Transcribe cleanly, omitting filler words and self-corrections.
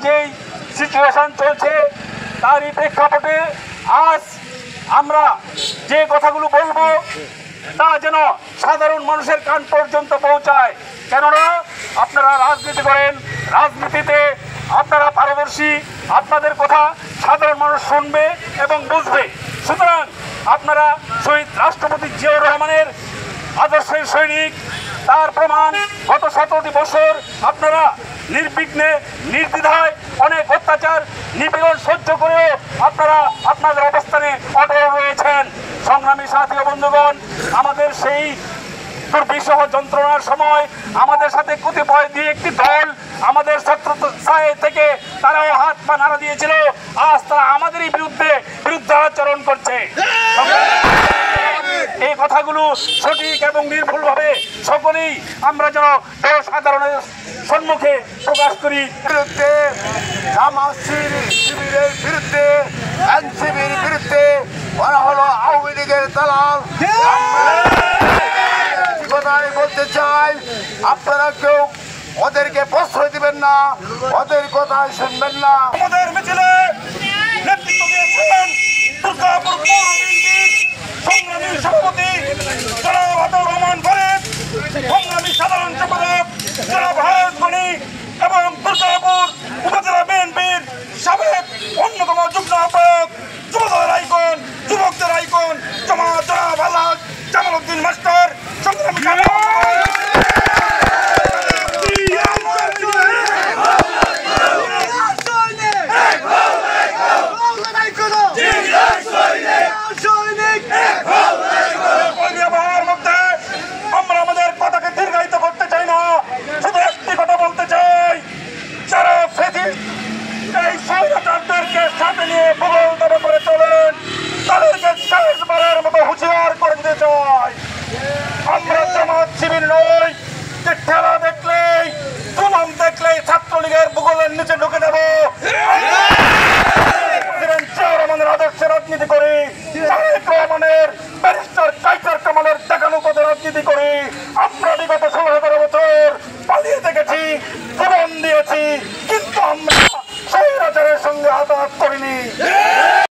যেই সিচুয়েশন চলছে তারই প্রেক্ষাপটে আজ আমরা যে কথাগুলো বলবো তা যেন সাধারণ মানুষের কান পর্যন্ত পৌঁছায়। কেননা আপনারা রাজনীতি করেন, রাজনীতিতে আপনারা পারদর্শী, আপনাদের কথা সাধারণ মানুষ শুনবে এবং বুঝবে। সুতরাং আপনারা শহীদ রাষ্ট্রপতি জিয়াউর রহমানের আদর্শের সৈনিক, তার প্রমাণ গত 17টি বছর আপনারা নির্বিঘ্নে নির্দ্বিধায় অনেক অত্যাচার নিপীড়ন সহ্য করেও আপনারা আপনাদের অবস্থানে অটল রয়েছেন। সংগ্রামী সাথী ও বন্ধুগণ, আমাদের সেই দুর্বিষহ যন্ত্রণার সময় আমাদের সাথে কতিপয় দিয়ে একটি দল আমাদের ছত্রছায়া থেকে তারাও হাত পা নাড়া দিয়েছিল। আজ তারা আমাদেরই বিরুদ্ধাচরণ করছে। এই কথাগুলো সঠিক এবং নির্ভুলভাবে সকলেই আমরা যেন সাধারণের সম্মুখে প্রকাশ করি। বিরুদ্ধে জামাত শিবিরের বিরুদ্ধে, এনসিবির বিরুদ্ধে ওরা হলো আওয়ামী লীগের দালাল। কথাই বলতে চাই, আপনারা কেউ ওদেরকে প্রশ্রয় দিবেন না, ওদের কথাই শুনবেন না। আমাদের মিছিলে নেতৃত্ব দিয়েছেন দুর্গাপুর পৌর বিএনপির সংগ্রামী সভাপতি জনাব আতাউর রহমান ফরিদ, সংগ্রামী সাধারণ সম্পাদক জনাব হায়েস গনি এবং দুর্গাপুর উপজেলা বিএনপির সাবেক অন্যতম যুগ্ম আহ্বায়ক, যুবদলের আইকন, যুবকদের আইকন জনাব আলহাজ জামাল উদ্দিন মাস্টার, সংগ্রামী সাথে নিয়ে ভূগোল দাবা করে চলেন, তাদেরকে শেষবারের মতো হুঁশিয়ার করে দিতে চাই। আমরা জামাত শিবির নই যে ঠেলা দেখলেই, জুলুম দেখলেই ছাত্রলীগের ভূগোলের নিচে ঢুকে দেব। রহমানের আদর্শে রাজনীতি করি, রহমানের ব্যারিস্টার কাইসার কামালের দেখানো পথে রাজনীতি করি। আমরা বিগত 16-17 বছর পালিয়ে দেখেছি, জীবন দিয়েছি, কিন্তু আমরা স্বৈরাচারের সঙ্গে আঘাত করিনি।